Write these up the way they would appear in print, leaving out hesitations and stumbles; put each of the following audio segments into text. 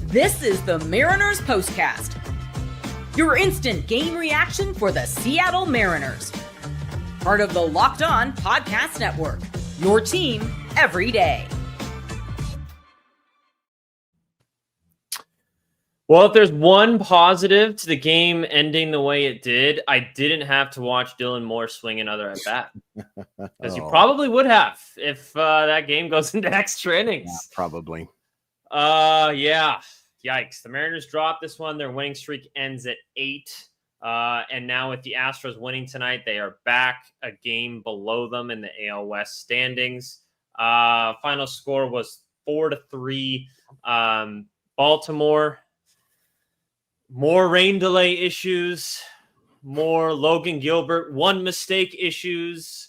This is the Mariners POSTCAST, your instant game reaction for the Seattle Mariners. Part of the Locked On Podcast Network, your team every day. Well, if there's one positive to the game ending the way it did, I didn't have to watch Dylan Moore swing another at bat. Because you probably would have if that game goes into extra innings. Yeah, probably. Yeah. Yikes. The Mariners dropped this one. Their winning streak ends at 8. And now with the Astros winning tonight, they are back a game below them in the AL West standings. Final score was 4-3. Baltimore. More rain delay issues, more Logan Gilbert one mistake issues.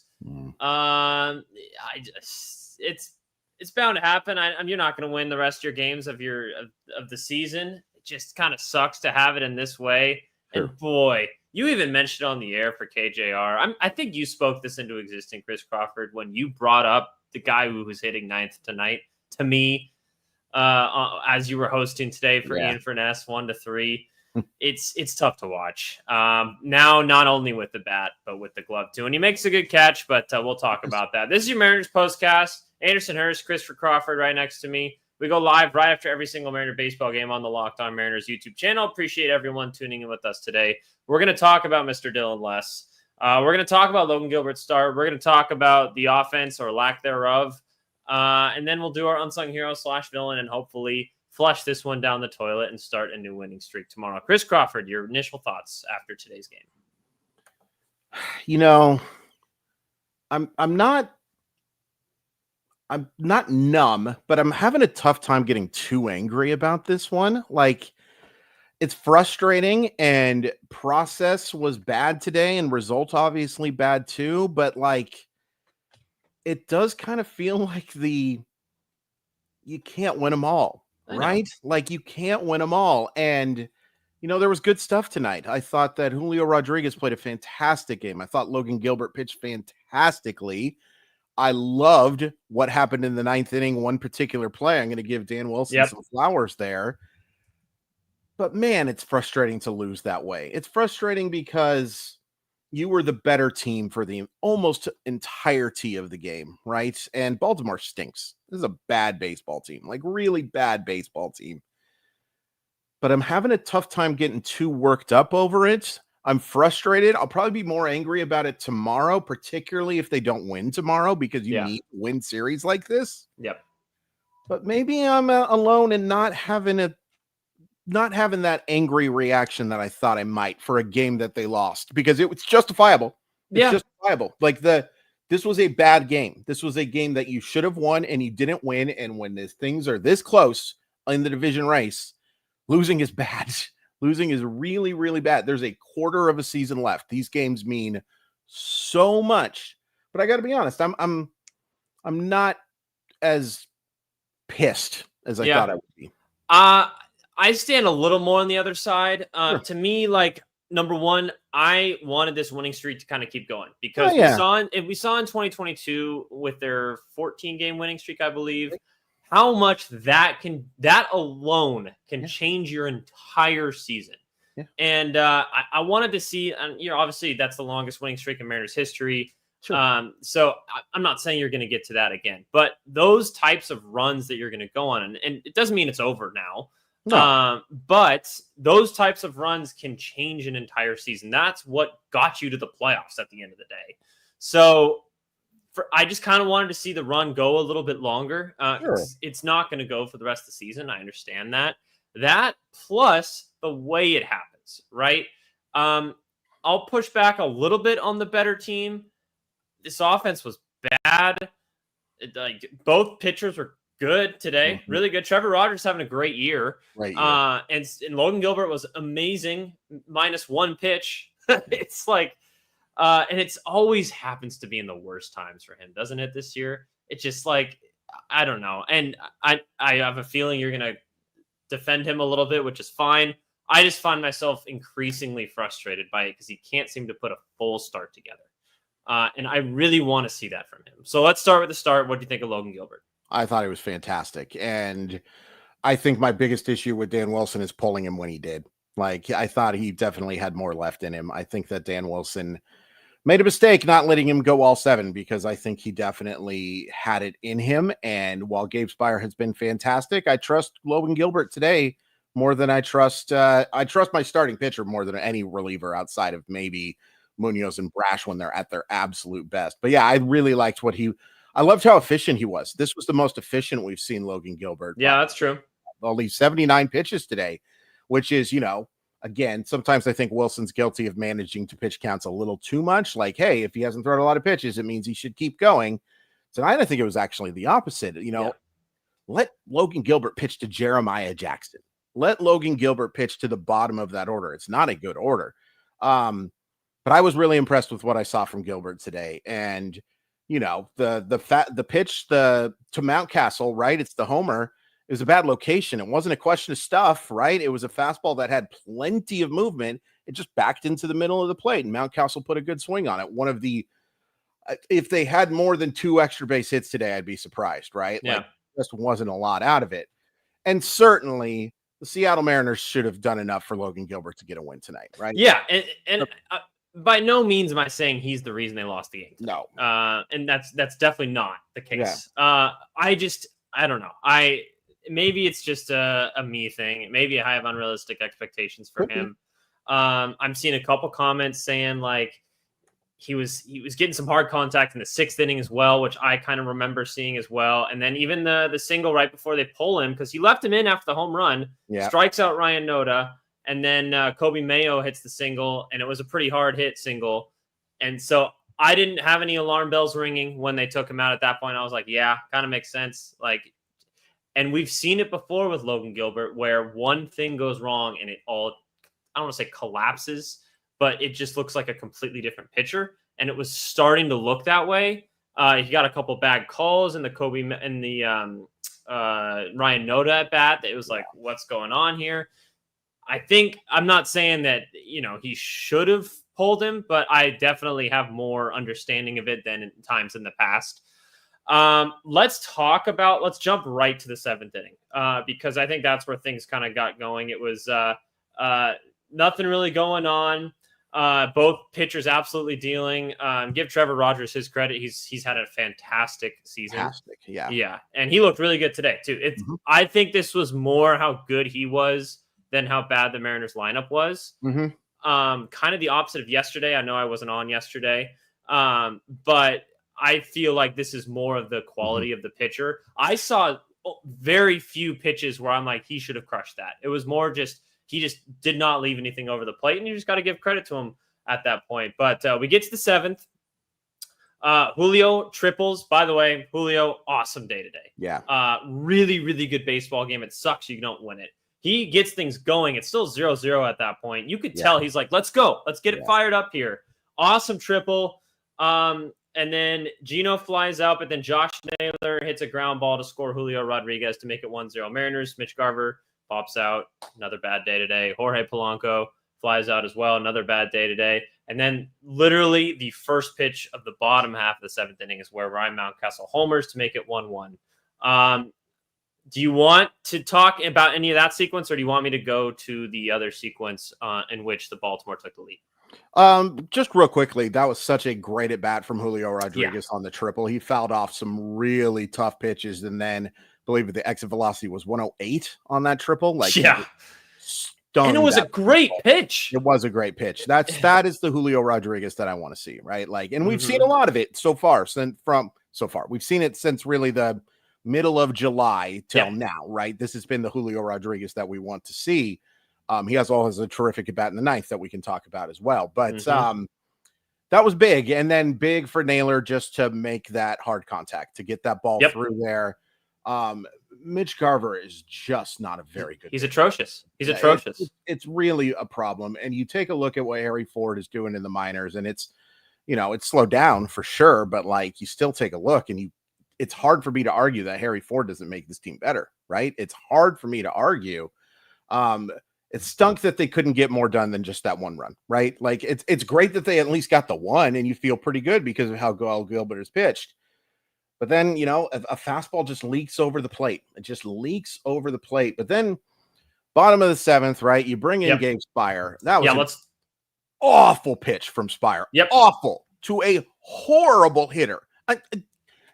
It's bound to happen. You're not going to win the rest of your games of the season. It just kind of sucks to have it in this way. Sure. And boy, you even mentioned on the air for KJR. I think you spoke this into existence, Chris Crawford, when you brought up the guy who was hitting ninth tonight to me. As you were hosting today for Ian Furness, 1-3. It's tough to watch. Now, not only with the bat, but with the glove too. And he makes a good catch, but we'll talk about that. This is your Mariners POSTCAST. Anderson Hurst, Christopher Crawford right next to me. We go live right after every single Mariner baseball game on the Locked On Mariners YouTube channel. Appreciate everyone tuning in with us today. We're going to talk about Mr. Dylan Less. We're going to talk about Logan Gilbert's start. We're going to talk about the offense or lack thereof. And then we'll do our unsung hero / villain and hopefully flush this one down the toilet and start a new winning streak tomorrow. Chris Crawford, your initial thoughts after today's game. You know, I'm not numb, but I'm having a tough time getting too angry about this one. Like, it's frustrating, and process was bad today and result obviously bad too, but like, it does kind of feel like you can't win them all, right? Like, you can't win them all. And, you know, there was good stuff tonight. I thought that Julio Rodriguez played a fantastic game. I thought Logan Gilbert pitched fantastically. I loved what happened in the 9th inning, one particular play. I'm going to give Dan Wilson some flowers there. But, man, it's frustrating to lose that way. It's frustrating because you were the better team for the almost entirety of the game, right? And Baltimore stinks. This is a bad baseball team, like really bad baseball team. But I'm having a tough time getting too worked up over it. I'm frustrated. I'll probably be more angry about it tomorrow, particularly if they don't win tomorrow, because you need to win series like this. Yep. But maybe I'm alone and not having that angry reaction that I thought I might for a game that they lost, because it was justifiable. It's justifiable. Like, this was a bad game. This was a game that you should have won and you didn't win. And when things are this close in the division race, losing is bad. Losing is really, really bad. There's a quarter of a season left. These games mean so much. But I got to be honest, I'm not as pissed as I thought I would be. I stand a little more on the other side. To me, like, number one, I wanted this winning streak to kind of keep going because we saw in 2022 with their 14-game winning streak, I believe, how much that alone can change your entire season. Yeah. And I wanted to see, and obviously that's the longest winning streak in Mariners history. Sure. So I'm not saying you're going to get to that again, but those types of runs that you're going to go on, and it doesn't mean it's over now. No. But those types of runs can change an entire season. That's what got you to the playoffs at the end of the day. So I just kind of wanted to see the run go a little bit longer. It's not going to go for the rest of the season. I understand that. That plus the way it happens, right? I'll push back a little bit on the better team. This offense was bad. Both pitchers were good today, really good. Trevor Rogers having a great year. Right. And Logan Gilbert was amazing, -1 pitch. It's like, and it's always happens to be in the worst times for him, doesn't it? This year, it's just like, I don't know. And I have a feeling you're gonna defend him a little bit, which is fine. I just find myself increasingly frustrated by it because he can't seem to put a full start together. And I really want to see that from him. So let's start with the start. What do you think of Logan Gilbert? I thought he was fantastic. And I think my biggest issue with Dan Wilson is pulling him when he did. Like, I thought he definitely had more left in him. I think that Dan Wilson made a mistake not letting him go all 7, because I think he definitely had it in him. And while Gabe Spire has been fantastic, I trust Logan Gilbert today more than I trust my starting pitcher more than any reliever outside of maybe Munoz and Brash when they're at their absolute best. But yeah, I really liked I loved how efficient he was. This was the most efficient we've seen Logan Gilbert. Yeah, that's true. Only 79 pitches today, which is, again, sometimes I think Wilson's guilty of managing to pitch counts a little too much. Like, hey, if he hasn't thrown a lot of pitches, it means he should keep going. Tonight, I think it was actually the opposite. Let Logan Gilbert pitch to Jeremiah Jackson. Let Logan Gilbert pitch to the bottom of that order. It's not a good order. But I was really impressed with what I saw from Gilbert today. And, the pitch to Mountcastle, right? It's the homer. It was a bad location. It wasn't a question of stuff, right? It was a fastball that had plenty of movement. It just backed into the middle of the plate, and Mountcastle put a good swing on it. One of the, if they had more than 2 extra base hits today, I'd be surprised, right? Yeah. Like, just wasn't a lot out of it. And certainly the Seattle Mariners should have done enough for Logan Gilbert to get a win tonight, right? Yeah, and by no means am I saying he's the reason they lost the game tonight. No. And that's definitely not the case. Yeah. I don't know. Maybe it's just a me thing. Maybe I have unrealistic expectations for him. I'm seeing a couple comments saying like he was getting some hard contact in the 6th inning as well, which I kind of remember seeing as well. And then even the single right before they pull him, because he left him in after the home run, strikes out Ryan Noda, and then Kobe Mayo hits the single, and it was a pretty hard hit single. And so I didn't have any alarm bells ringing when they took him out at that point. I was like, yeah, kind of makes sense. Like, and we've seen it before with Logan Gilbert where one thing goes wrong and it all, I don't want to say collapses, but it just looks like a completely different pitcher. And it was starting to look that way. He got a couple bad calls in the Kobe and the Ryan Noda at bat. It was like, what's going on here? I'm not saying that, he should have pulled him, but I definitely have more understanding of it than in times in the past. Let's jump right to the 7th inning, because I think that's where things kind of got going. It was nothing really going on. Both pitchers absolutely dealing. Give Trevor Rogers his credit. He's had a fantastic season. Fantastic, yeah. Yeah, and he looked really good today too. I think this was more how good he was than how bad the Mariners lineup was. Kind of the opposite of yesterday. I know I wasn't on yesterday, but I feel like this is more of the quality of the pitcher. I saw very few pitches where I'm like, he should have crushed that. It was more just, he just did not leave anything over the plate, and you just got to give credit to him at that point. But we get to the 7th. Julio triples. By the way, Julio, awesome day today. Yeah. Really, really good baseball game. It sucks you don't win it. He gets things going. It's still 0-0 at that point. You could tell he's like, let's go. Let's get it fired up here. Awesome triple. And then Gino flies out, but then Josh Naylor hits a ground ball to score Julio Rodriguez to make it 1-0 Mariners. Mitch Garver pops out. Another bad day today. Jorge Polanco flies out as well. Another bad day today. And then literally the first pitch of the bottom half of the 7th inning is where Ryan Mountcastle homers to make it 1-1. Do you want to talk about any of that sequence, or do you want me to go to the other sequence in which the Baltimore took the lead? Just real quickly, that was such a great at bat from Julio Rodriguez on the triple. He fouled off some really tough pitches, and then I believe the exit velocity was 108 on that triple. Like, and it was a great pitch. It was a great pitch. That is the Julio Rodriguez that I want to see, right? Like, and we've seen a lot of it so far. We've seen it since really the middle of July till now, right? This has been the Julio Rodriguez that we want to see. He has a terrific at bat in the 9th that we can talk about as well. But that was big. And then big for Naylor just to make that hard contact, to get that ball through there. Mitch Garver is just not a very good He's atrocious. He's atrocious. It's really a problem. And you take a look at what Harry Ford is doing in the minors, and it's slowed down for sure. But like, you still take a look, and it's hard for me to argue that Harry Ford doesn't make this team better, right? It's hard for me to argue. It stunk that they couldn't get more done than just that one run, right? Like, it's great that they at least got the one, and you feel pretty good because of how Gilbert has pitched. But then, a fastball just leaks over the plate. It just leaks over the plate. But then bottom of the 7th, right? You bring in Gabe Spire. That was an awful pitch from Spire. Awful to a horrible hitter.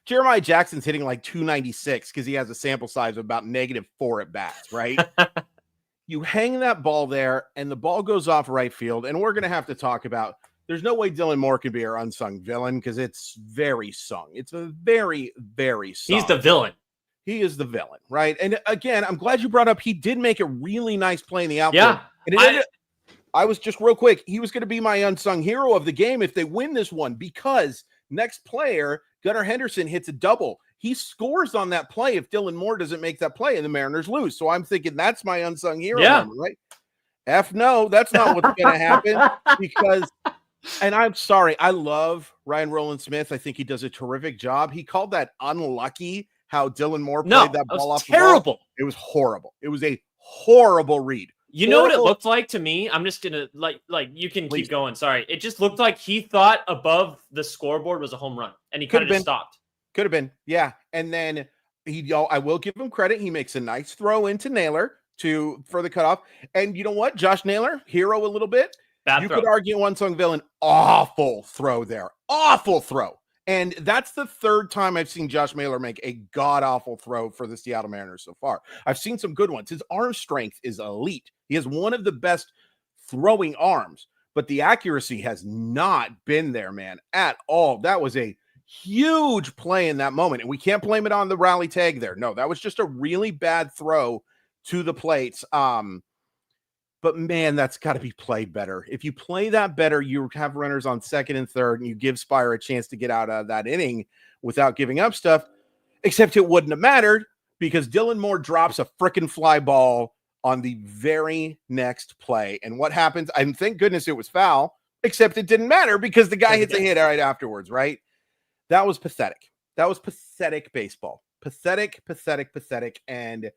Jeremiah Jackson's hitting like 296 because he has a sample size of about -4 at bats, right? You hang that ball there, and the ball goes off right field. And we're going to have to talk about, there's no way Dylan Moore can be our unsung villain because it's very sung. It's a very, very sung. He's the villain. He is the villain, right? And again, I'm glad you brought up, he did make a really nice play in the outfield. Yeah. And I was just real quick, he was going to be my unsung hero of the game if they win this one, because next player, Gunnar Henderson, hits a double. He scores on that play if Dylan Moore doesn't make that play and the Mariners lose. So I'm thinking that's my unsung hero, right? No, that's not what's going to happen because, and I'm sorry, I love Ryan Rowland-Smith. I think he does a terrific job. He called that unlucky how Dylan Moore played that ball off terrible. The ball. It was horrible. It was a horrible read. You know what it looked like to me? I'm just gonna like you can keep going. Sorry, it just looked like he thought above the scoreboard was a home run, and he kind of just stopped. Could have been, yeah. And then I will give him credit. He makes a nice throw into Naylor for the cutoff. And you know what, Josh Naylor, hero a little bit. You could argue unsung villain. Awful throw there. Awful throw. And that's the third time I've seen Josh Naylor make a god-awful throw for the Seattle Mariners so far. I've seen some good ones. His arm strength is elite. He has one of the best throwing arms, but the accuracy has not been there, man, at all. That was a huge play in that moment, and we can't blame it on the Raleigh tag there. No, that was just a really bad throw to the plates. But man, that's got to be played better. If you play that better, you have runners on second and third, and you give Spire a chance to get out of that inning without giving up stuff, except it wouldn't have mattered because Dylan Moore drops a frickin' fly ball on the very next play. And what happens? And thank goodness it was foul, except it didn't matter because the guy hits a hit right afterwards, right? That was pathetic. That was pathetic baseball. Pathetic. And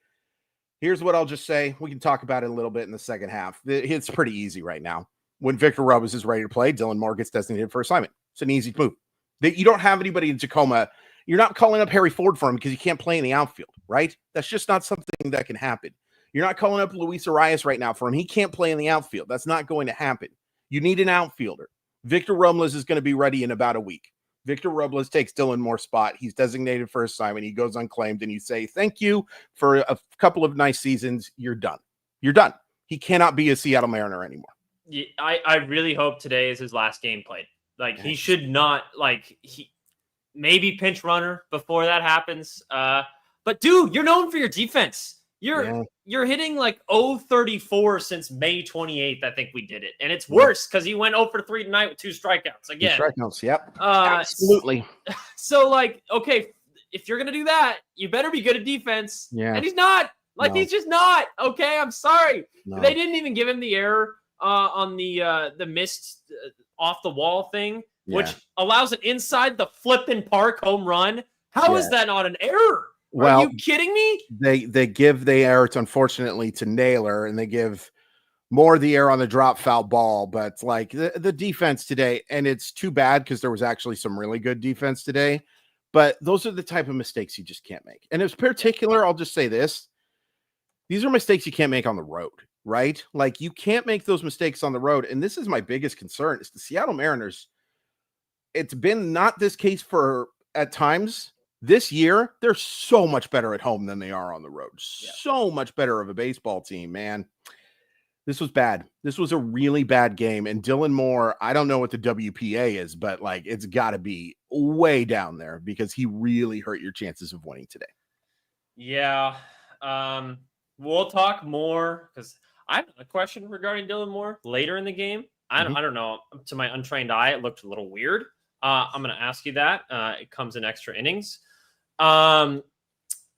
here's what I'll just say. We can talk about it a little bit in the second half. It's pretty easy right now. When Victor Robles is ready to play, Dylan Moore gets designated for assignment. It's an easy move. You don't have anybody in Tacoma. You're not calling up Harry Ford for him because he can't play in the outfield, right? That's just not something that can happen. You're not calling up Luis Arias right now for him. He can't play in the outfield. That's not going to happen. You need an outfielder. Victor Robles is going to be ready in about a week. Victor Robles takes Dylan Moore's spot. He's designated for assignment. He goes unclaimed, and you say, thank you for a couple of nice seasons. You're done. You're done. He cannot be a Seattle Mariner anymore. Yeah, I really hope today is his last game played. Like, he should not, he maybe pinch runner before that happens. But, dude, you're known for your defense. You're hitting like 0-34 since May 28th. I think we did it. And it's worse because he went 0 for 3 tonight with 2 strikeouts. Again. 2 strikeouts, yep. Absolutely. So, okay, if you're going to do that, you better be good at defense. Yeah. And he's not. He's just not. Okay, I'm sorry. No. They didn't even give him the error on the missed off the wall thing, which allows an inside the flippin' park home run. How is that not an error? Are you kidding me? They give the error, unfortunately, to Naylor, and they give Moore the error on the drop foul ball. But the defense today, and it's too bad because there was actually some really good defense today. But those are the type of mistakes you just can't make. And in particular, I'll just say this: these are mistakes you can't make on the road, right? You can't make those mistakes on the road. And this is my biggest concern: is the Seattle Mariners. It's been not this case for at times. This year, they're so much better at home than they are on the road. Yeah. So much better of a baseball team, man. This was bad. This was a really bad game. And Dylan Moore, I don't know what the WPA is, but it's got to be way down there because he really hurt your chances of winning today. Yeah. We'll talk more because I have a question regarding Dylan Moore later in the game. I don't know. To my untrained eye, it looked a little weird. I'm going to ask you that. It comes in extra innings.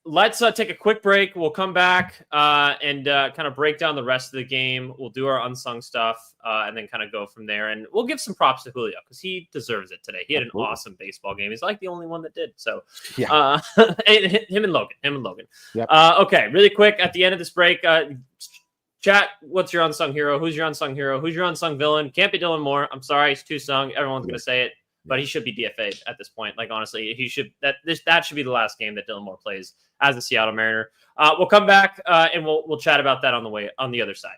Let's take a quick break. We'll come back and kind of break down the rest of the game. We'll do our unsung stuff and then kind of go from there. And we'll give some props to Julio because he deserves it today. He had an awesome baseball game. He's the only one that did. So him and Logan. Yep. Okay, really quick at the end of this break, chat, what's your unsung hero? Who's your unsung hero? Who's your unsung villain? Can't be Dylan Moore. I'm sorry, he's too sung. Everyone's going to say it. but he should be DFA'd at this point. Like, honestly, that should be the last game that Dylan Moore plays as a Seattle Mariner. We'll come back and we'll chat about that on the other side.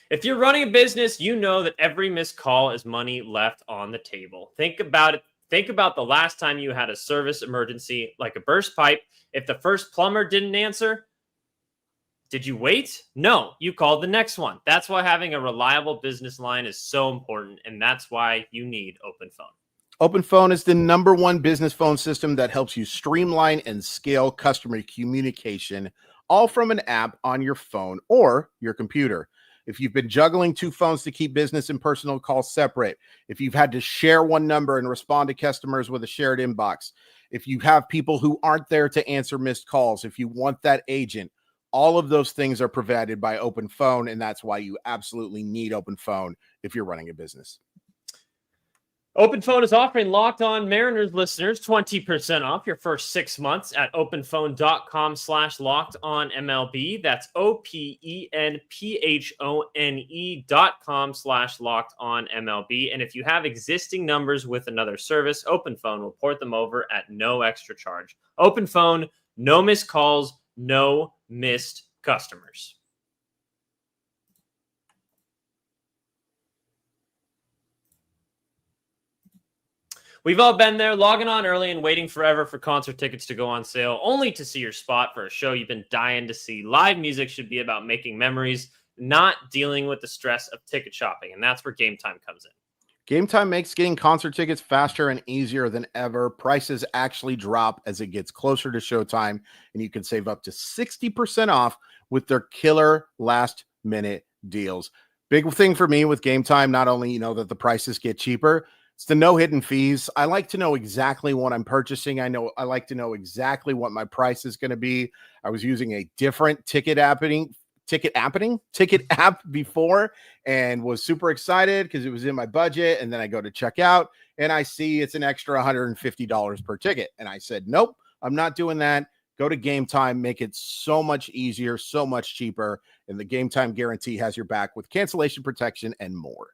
If you're running a business, you know that every missed call is money left on the table. Think about it. Think about the last time you had a service emergency, like a burst pipe. If the first plumber didn't answer, did you wait? No, you called the next one. That's why having a reliable business line is so important, and that's why you need OpenPhone. OpenPhone is the #1 business phone system that helps you streamline and scale customer communication, all from an app on your phone or your computer. If you've been juggling 2 phones to keep business and personal calls separate, if you've had to share one number and respond to customers with a shared inbox, if you have people who aren't there to answer missed calls, if you want that agent, all of those things are provided by OpenPhone, and that's why you absolutely need OpenPhone if you're running a business. OpenPhone is offering Locked On Mariners listeners 20% off your first 6 months at openphone.com/lockedonmlb. That's openphone.com/lockedonmlb. And if you have existing numbers with another service, OpenPhone will port them over at no extra charge. OpenPhone, no missed calls, no missed customers. We've all been there, logging on early and waiting forever for concert tickets to go on sale, only to see your spot for a show you've been dying to see. Live music should be about making memories, not dealing with the stress of ticket shopping, and that's where Gametime comes in. Gametime makes getting concert tickets faster and easier than ever. Prices actually drop as it gets closer to showtime, and you can save up to 60% off with their killer last-minute deals. Big thing for me with Gametime, not only that the prices get cheaper, it's the no hidden fees. I like to know exactly what I'm purchasing. I like to know exactly what my price is going to be. I was using a different ticket app before and was super excited because it was in my budget. And then I go to check out and I see it's an extra $150 per ticket. And I said, nope, I'm not doing that. Go to Gametime, make it so much easier, so much cheaper. And the Gametime guarantee has your back with cancellation protection and more.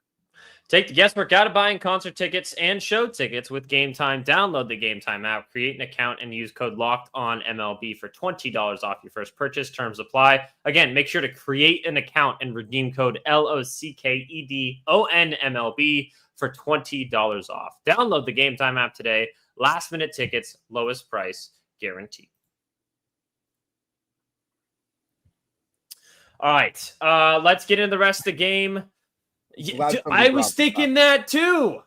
Take the guesswork out of buying concert tickets and show tickets with Gametime. Download the Gametime app, create an account, and use code LOCKEDONMLB for $20 off your first purchase. Terms apply. Again, make sure to create an account and redeem code LOCKEDONMLB for $20 off. Download the Gametime app today. Last minute tickets, lowest price guaranteed. All right, let's get into the rest of the game. I was thinking that too.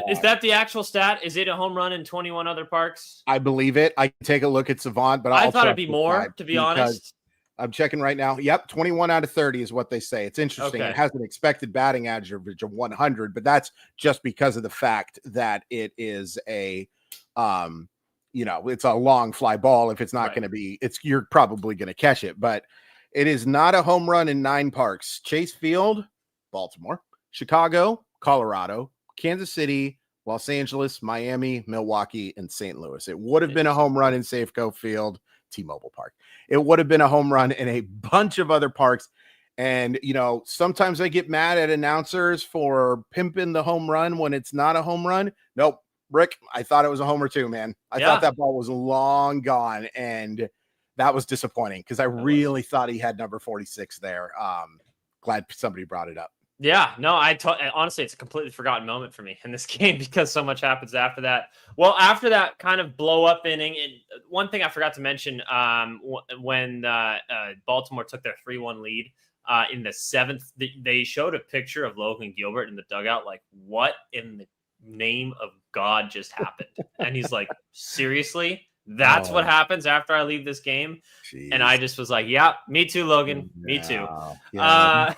Is that the actual stat? Is it a home run in 21 other parks? I believe it. I can take a look at Savant, but I thought it'd be more, to be honest. I'm checking right now. Yep, 21 out of 30 is what they say. It's interesting. Okay. It has an expected batting average of 100, but that's just because of the fact that it is a, it's a long fly ball. If it's not going to be, you're probably going to catch it, but it is not a home run in 9 parks. Chase Field, Baltimore, Chicago, Colorado, Kansas City, Los Angeles, Miami, Milwaukee, and St. Louis. It would have been a home run in Safeco Field, T-Mobile Park. It would have been a home run in a bunch of other parks. And, sometimes I get mad at announcers for pimping the home run when it's not a home run. Nope. Rick, I thought it was a homer too, man. I thought that ball was long gone, and that was disappointing because I really thought he had number 46 there. Glad somebody brought it up. Yeah, no, honestly, it's a completely forgotten moment for me in this game because so much happens after that. Well, after that kind of blow up inning, and one thing I forgot to mention, when Baltimore took their 3-1 lead in the 7th, they showed a picture of Logan Gilbert in the dugout. Like, what in the name of God just happened? And he's like, seriously? That's what happens after I leave this game. Jeez. And I just was like, yeah, me too, Logan. Me too. Yeah.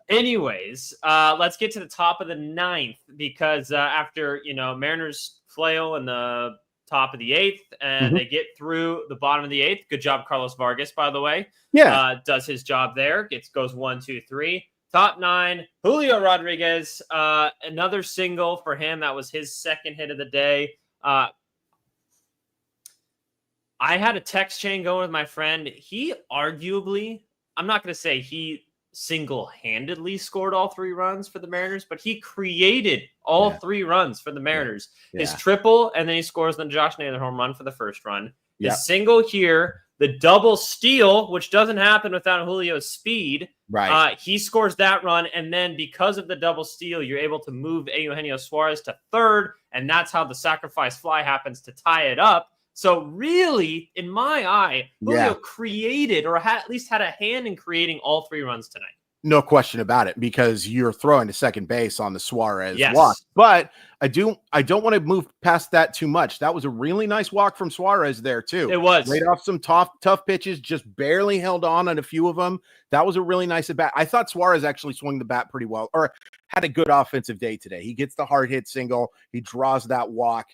Anyways, let's get to the top of the 9th because after, Mariners flail in the top of the 8th and they get through the bottom of the 8th. Good job, Carlos Vargas, by the way. Yeah. Does his job there. Goes 1, 2, 3. Top 9, Julio Rodriguez. Another single for him. That was his second hit of the day. I had a text chain going with my friend. He arguably, I'm not going to say he single-handedly scored all 3 runs for the Mariners, but he created all 3 runs for the Mariners. His triple, and then he scores the Josh Naylor home run for the first run. His single here, the double steal, which doesn't happen without Julio's speed. Right. He scores that run, and then because of the double steal, you're able to move Eugenio Suarez to third, and that's how the sacrifice fly happens to tie it up. So really, in my eye, Julio created, or at least had a hand in creating all 3 runs tonight. No question about it, because you're throwing to second base on the Suarez walk. But I don't want to move past that too much. That was a really nice walk from Suarez there too. It was. Laid off some tough pitches, just barely held on a few of them. That was a really nice at bat. I thought Suarez actually swung the bat pretty well, or had a good offensive day today. He gets the hard hit single. He draws that walk.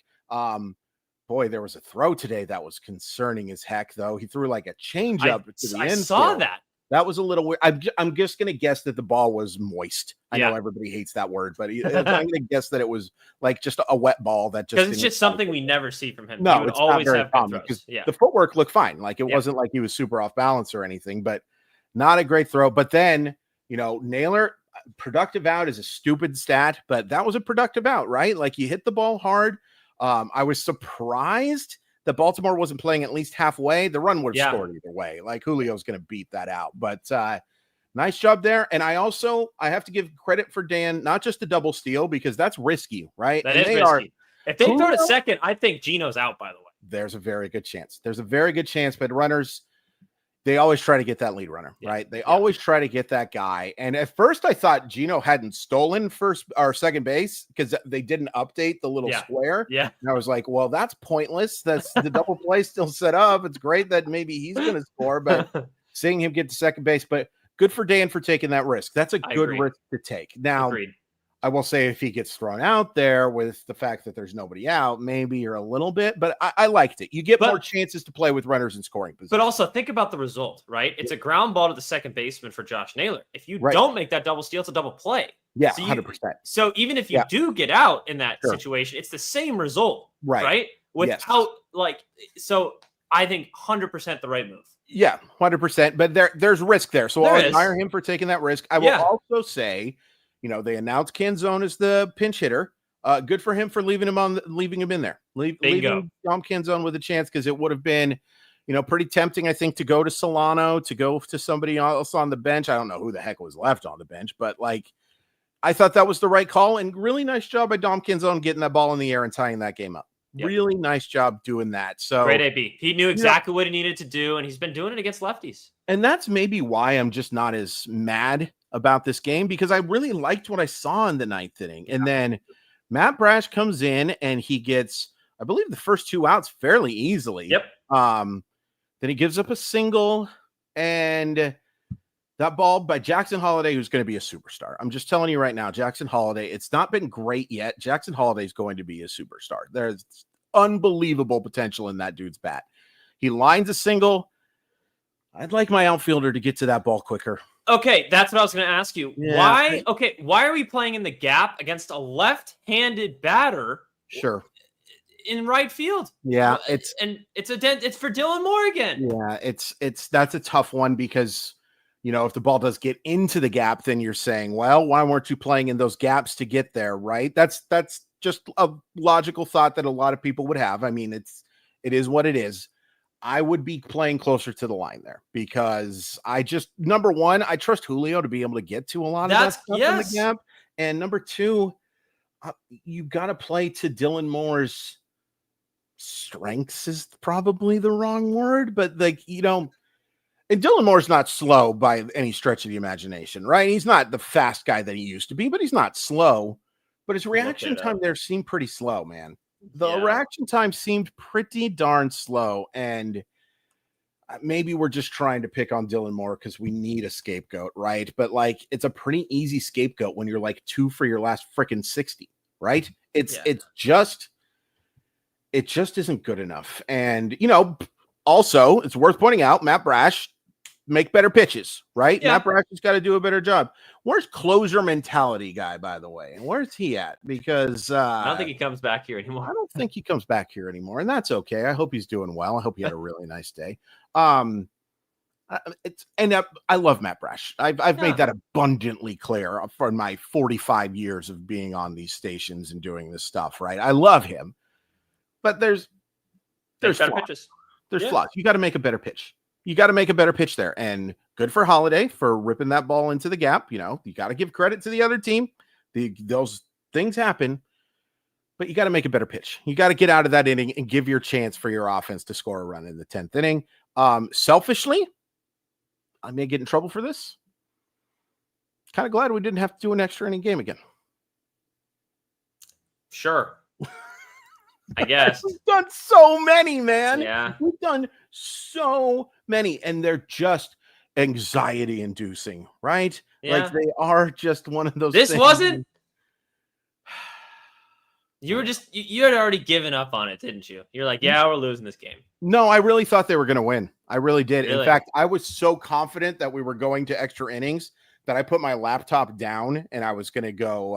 Boy, there was a throw today that was concerning as heck, though. He threw like a changeup to the end. I saw that. That was a little weird. I'm just going to guess that the ball was moist. I know everybody hates that word, but I'm going to guess that it was like just a wet ball that just, because it's just something we never see from him. No, he would it's always not very have common, because the footwork looked fine. Like it wasn't like he was super off balance or anything, but not a great throw. But then, Naylor, productive out is a stupid stat, but that was a productive out, right? Like you hit the ball hard. I was surprised that Baltimore wasn't playing at least halfway. The run would have scored either way. Like Julio's going to beat that out, but nice job there. And I have to give credit for Dan, not just the double steal, because that's risky, right? That is risky. If they throw to second, I think Gino's out, by the way. There's a very good chance. But runners, they always try to get that lead runner, right? They always try to get that guy. And at first I thought Gino hadn't stolen first or second base because they didn't update the little square. Yeah. And I was like, well, that's pointless. That's the double play still set up. It's great that maybe he's going to score, but seeing him get to second base, but good for Dan for taking that risk. That's a good risk to take. Now, I will say if he gets thrown out there with the fact that there's nobody out, maybe you're a little bit, but I liked it. You get more chances to play with runners in scoring position. But also think about the result, right? It's a ground ball to the second baseman for Josh Naylor. If you don't make that double steal, it's a double play. Yeah, so 100%. So even if you do get out in that situation, it's the same result, right? Without so I think 100% the right move. Yeah, 100%. But there's risk there. So I'll admire him for taking that risk. I will also say, they announced Canzone as the pinch hitter. Good for him for leaving him in there. Leaving Dom Canzone with a chance, because it would have been, pretty tempting, I think, to go to Solano, to go to somebody else on the bench. I don't know who the heck was left on the bench, but I thought that was the right call, and really nice job by Dom Canzone getting that ball in the air and tying that game up. Really nice job doing that. So great AB. He knew exactly what he needed to do, and he's been doing it against lefties. And that's maybe why I'm just not as mad about this game, because I really liked what I saw in the ninth inning. And then Matt Brash comes in and he gets, I believe, the first 2 outs fairly easily. Then he gives up a single, and that ball by Jackson Holliday, who's going to be a superstar. I'm just telling you right now, Jackson Holliday, it's not been great yet. Jackson Holliday is going to be a superstar. There's unbelievable potential in that dude's bat. He lines a single. I'd like my outfielder to get to that ball quicker. Okay, that's what I was going to ask you. Why are we playing in the gap against a left-handed batter? Sure. In right field. Yeah, it's for Dylan Moore again. Yeah, that's a tough one, because if the ball does get into the gap, then you're saying, well, why weren't you playing in those gaps to get there, right? That's just a logical thought that a lot of people would have. I mean, it is what it is. I would be playing closer to the line there, because number one, I trust Julio to be able to get to a lot of that stuff in the gap. And number two, you've got to play to Dylan Moore's strengths is probably the wrong word, but and Dylan Moore's not slow by any stretch of the imagination, right? He's not the fast guy that he used to be, but he's not slow. But his reaction time there seemed pretty slow, man. The reaction time seemed pretty darn slow, and maybe we're just trying to pick on Dylan Moore because we need a scapegoat, right? But it's a pretty easy scapegoat when you're 2 for your last freaking 60, right? It just isn't good enough. And also it's worth pointing out, Matt Brash, make better pitches, right? Matt Brash has got to do a better job. Where's closer mentality guy, by the way? And where's he at? Because I don't think he comes back here anymore. I don't think he comes back here anymore, and that's okay. I hope he's doing well. I hope he had a really nice day. I I love Matt Brash. I've made that abundantly clear for my 45 years of being on these stations and doing this stuff, right? I love him, but there's better flaws. pitches. There's flaws. You got to make a better pitch. You got to make a better pitch there. And good for Holiday for ripping that ball into the gap. You got to give credit to the other team. Those things happen, but you got to make a better pitch. You got to get out of that inning and give your chance for your offense to score a run in the 10th inning. Selfishly, I may get in trouble for this. Kind of glad we didn't have to do an extra inning game again. Sure. I guess. We've done so many, man. Yeah. We've done so many, and they're just anxiety inducing, right? Yeah. Like they are just one of those This things. wasn't. You were just, you had already given up on it, didn't you? You're like, yeah, we're losing this game. No, I really thought they were going to win. I really did. Really? In fact, I was so confident that we were going to extra innings that I put my laptop down and I was going to go,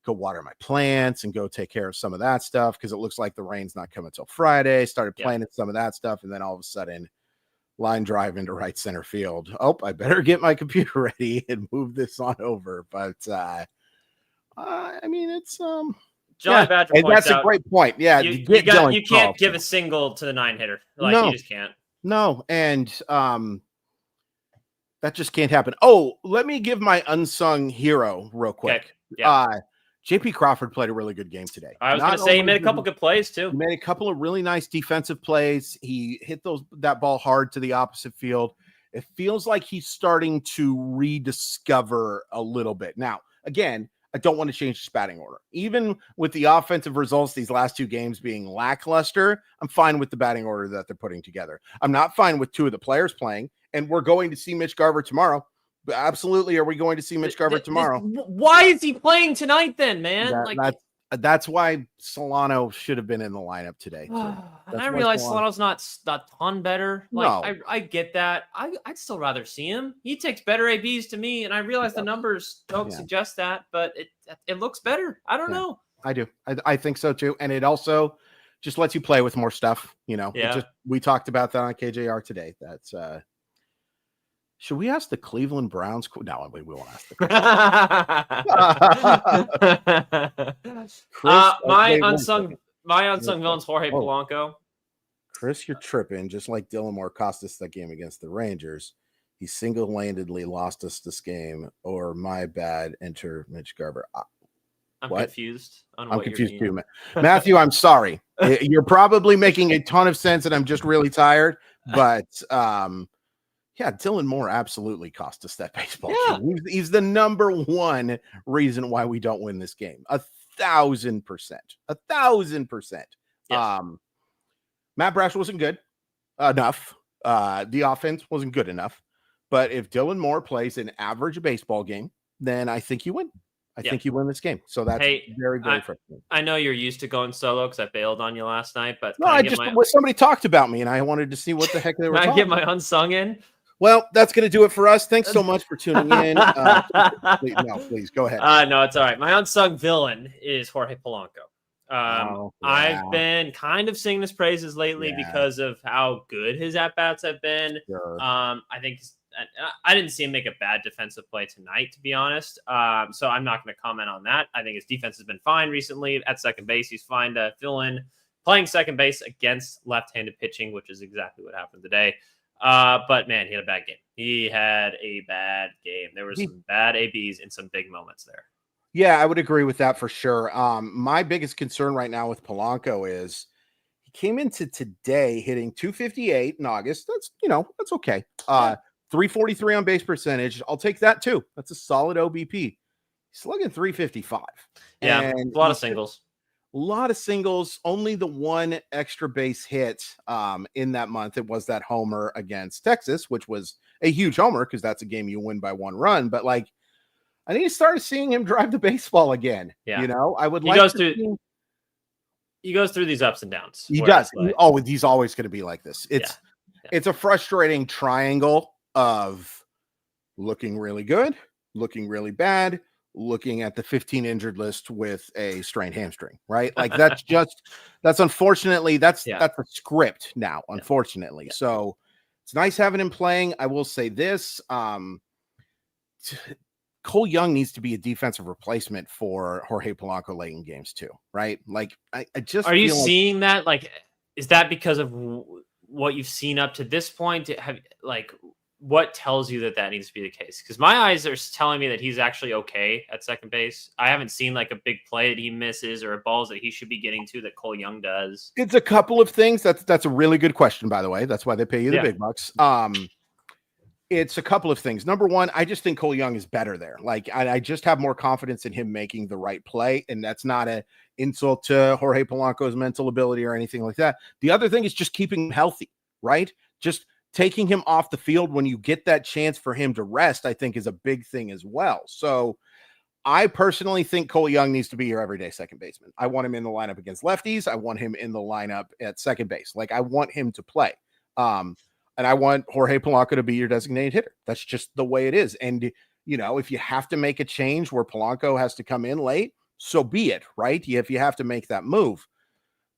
go water my plants and go take care of some of that stuff because it looks like the rain's not coming until Friday. Started planning some of that stuff, and then all of a sudden, line drive into right center field. Oh, I better get my computer ready and move this on over. But I mean, it's Johnny Badger and points that's out, a great point. Yeah, you Dylan can't give a single to the 9-hitter. Like No. you just can't. No, and that just can't happen. Oh, let me give my unsung hero real quick. Okay. Yeah. JP Crawford played a really good game today. I was going to say he made a couple good plays too. He made a couple of really nice defensive plays. He hit that ball hard to the opposite field. It feels like he's starting to rediscover a little bit. Now, again, I don't want to change his batting order. Even with the offensive results, these last two games being lackluster, I'm fine with the batting order that they're putting together. I'm not fine with two of the players playing, and we're going to see Mitch Garver tomorrow. But absolutely, are we going to see Mitch Garver tomorrow? Why is he playing tonight then, man? That's why Solano should have been in the lineup today. And I realize Solano's not a ton better. Like, no. I get that. I'd still rather see him. He takes better ABs to me, and I realize the numbers don't suggest that, but it looks better. I don't know. I do. I think so too. And it also just lets you play with more stuff. We talked about that on KJR today. That's should we ask the Cleveland Browns? No, we won't ask the my unsung villain's Jorge Polanco. Chris, you're tripping. Just like Dylan Moore cost us that game against the Rangers, he single-handedly lost us this game. Or my bad, enter Mitch Garver. I'm confused. I'm confused too, Matthew. I'm sorry. You're probably making a ton of sense, and I'm just really tired. But yeah, Dylan Moore absolutely cost us that baseball game. He's the number one reason why we don't win this game. 1,000%. 1,000%. Yes. Matt Brash wasn't good enough. The offense wasn't good enough. But if Dylan Moore plays an average baseball game, then I think you win. I think you win this game. So that's very, very frustrating. I know you're used to going solo because I bailed on you last night. But somebody talked about me, and I wanted to see what the heck they were talking about. Can I get my unsung in? Well, that's going to do it for us. Thanks so much for tuning in. Please go ahead. No, it's all right. My unsung villain is Jorge Polanco. I've been kind of singing his praises lately because of how good his at-bats have been. Sure. I think I didn't see him make a bad defensive play tonight, to be honest. So I'm not going to comment on that. I think his defense has been fine recently. At second base, he's fine to fill in. Playing second base against left-handed pitching, which is exactly what happened today. But man, he had a bad game. He had a bad game. There were some bad ABs in some big moments there. Yeah, I would agree with that for sure. My biggest concern right now with Polanco is he came into today hitting 258 in August. That's okay. 343 on base percentage. I'll take that too. That's a solid OBP. He's slugging 355. Yeah, and a lot of singles. A lot of singles, only the one extra base hit in that month. It was that homer against Texas, which was a huge homer because that's a game you win by one run. But I need to start seeing him drive the baseball again. Yeah. I would like to. He goes through these ups and downs. He does. He's always going to be like this. It's a frustrating triangle of looking really good, looking really bad, looking at the 15 injured list with a strained hamstring, right? That's unfortunately, that's a script now, unfortunately. So It's nice having him playing. I will say this. Cole Young needs to be a defensive replacement for Jorge Polanco late in games too, right? Like I just are you seeing that? Like, is that because of what you've seen up to this point? What tells you that needs to be the case? Because my eyes are telling me that he's actually okay at second base. I haven't seen like a big play that he misses or balls that he should be getting to that Cole Young does. It's a couple of things. That's a really good question, by the way. That's why they pay you the big bucks. It's a couple of things. Number one, I just think Cole Young is better there. Like I just have more confidence in him making the right play. And that's not an insult to Jorge Polanco's mental ability or anything like that. The other thing is just keeping him healthy, right? Just taking him off the field when you get that chance for him to rest, I think is a big thing as well. So I personally think Cole Young needs to be your everyday second baseman. I want him in the lineup against lefties. I want him in the lineup at second base. Like I want him to play. And I want Jorge Polanco to be your designated hitter. That's just the way it is. And, you know, if you have to make a change where Polanco has to come in late, so be it, right? If you have to make that move.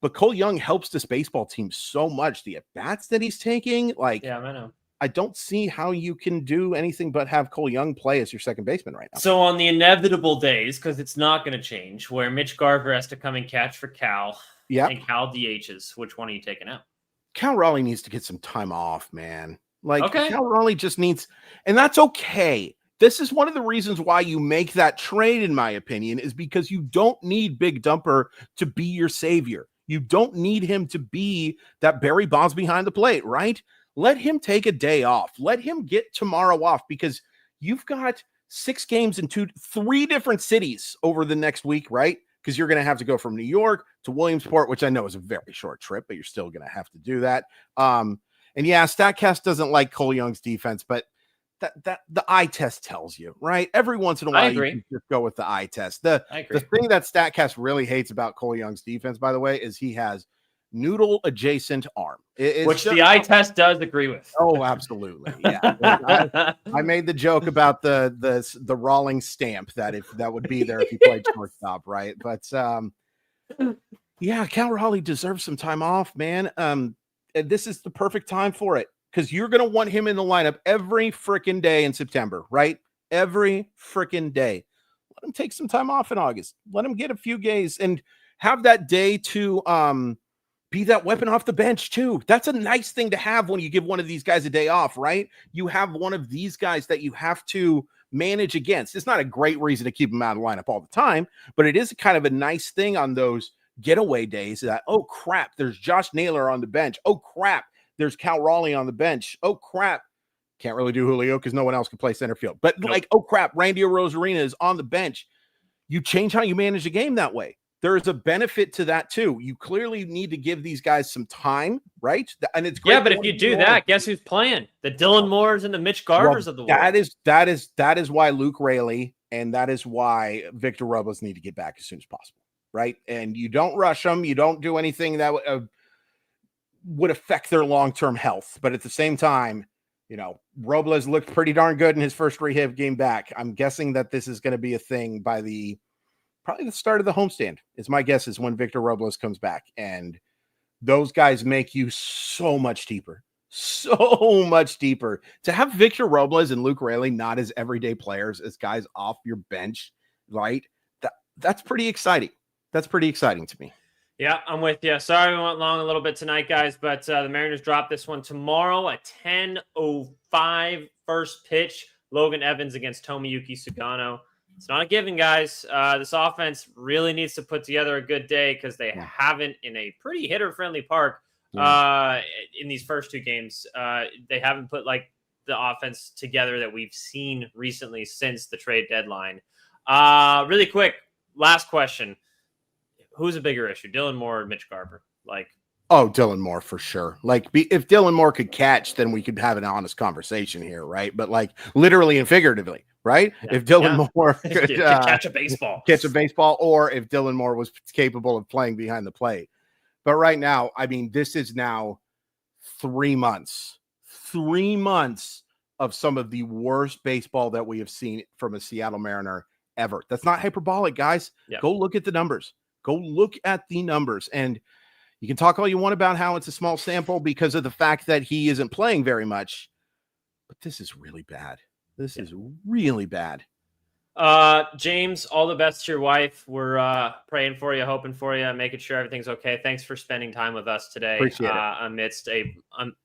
But Cole Young helps this baseball team so much. The at-bats that he's taking, like, yeah, I know. I don't see how you can do anything but have Cole Young play as your second baseman right now. So on the inevitable days, because it's not going to change, where Mitch Garver has to come and catch for Cal, and Cal DHs, which one are you taking out? Cal Raleigh needs to get some time off, man. Like, okay. Cal Raleigh just needs, and that's okay. This is one of the reasons why you make that trade, in my opinion, is because you don't need Big Dumper to be your savior. You don't need him to be that Barry Bonds behind the plate, right? Let him take a day off. Let him get tomorrow off because you've got 6 games in 3 different cities over the next week, right? Because you're going to have to go from New York to Williamsport, which I know is a very short trip, but you're still going to have to do that. And yeah, StatCast doesn't like Cole Young's defense, but that the eye test tells you, right? Every once in a while, you can just go with the eye test. The thing that StatCast really hates about Cole Young's defense, by the way, is he has noodle adjacent arm, which the eye test does agree with. Oh, absolutely. Yeah. I made the joke about the Rawlings stamp that would be there if he played shortstop, right? But yeah, Cal Raleigh deserves some time off, man. And this is the perfect time for it because you're going to want him in the lineup every freaking day in September, right? Every freaking day. Let him take some time off in August. Let him get a few days and have that day to be that weapon off the bench too. That's a nice thing to have when you give one of these guys a day off, right? You have one of these guys that you have to manage against. It's not a great reason to keep him out of the lineup all the time, but it is kind of a nice thing on those getaway days that, oh crap, there's Josh Naylor on the bench. Oh crap, there's Cal Raleigh on the bench. Oh crap, can't really do Julio because no one else can play center field. But like, oh crap, Randy Rosarina is on the bench. You change how you manage the game that way. There is a benefit to that too. You clearly need to give these guys some time, right? And it's great. Yeah, but if you do that, guess who's playing? The Dylan Moores and the Mitch Garvers of the world. That is why Luke Raley and that is why Victor Robles need to get back as soon as possible, right? And you don't rush them. You don't do anything that would affect their long-term health. But at the same time, you know, Robles looked pretty darn good in his first rehab game back. I'm guessing that this is going to be a thing by probably the start of the homestand is my guess is when Victor Robles comes back. And those guys make you so much deeper to have Victor Robles and Luke Raley not as everyday players, as guys off your bench, right? That's pretty exciting. That's pretty exciting to me. Yeah, I'm with you. Sorry we went long a little bit tonight, guys, but the Mariners drop this one tomorrow at 10:05 first pitch. Logan Evans against Tomoyuki Sugano. It's not a given, guys. This offense really needs to put together a good day because they haven't in a pretty hitter-friendly park in these first 2 games. They haven't put like the offense together that we've seen recently since the trade deadline. Really quick, last question. Who's a bigger issue, Dylan Moore or Mitch Garver? Oh, Dylan Moore for sure. Like, if Dylan Moore could catch, then we could have an honest conversation here, right? But like literally and figuratively, right? Yeah. If Dylan Moore could catch a baseball, or if Dylan Moore was capable of playing behind the plate. But right now, I mean, this is now 3 months of some of the worst baseball that we have seen from a Seattle Mariner ever. That's not hyperbolic, guys. Yeah. Go look at the numbers. And You can talk all you want about how it's a small sample because of the fact that he isn't playing very much, but this is really bad. This is really bad. James, all the best to your wife. We're praying for you, hoping for you, making sure everything's okay. Thanks for spending time with us today. Appreciate it. Amidst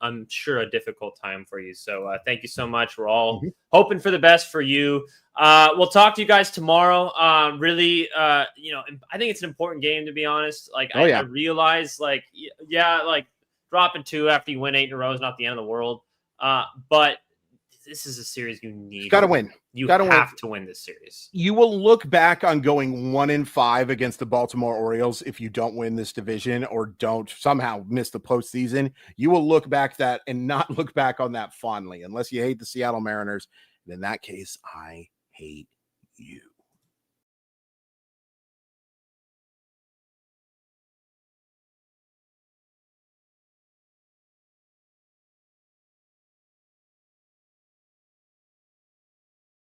I'm sure a difficult time for you. So thank you so much. We're all hoping for the best for you. We'll talk to you guys tomorrow. Really, I think it's an important game, to be honest. Like, I realize, like, like dropping 2 after you win 8 in a row is not the end of the world. But this is a series you need. Got to win. You have to win this series. You will look back on going 1-5 against the Baltimore Orioles if you don't win this division or don't somehow miss the postseason. You will look back that and not look back on that fondly, unless you hate the Seattle Mariners. And in that case, I hate you.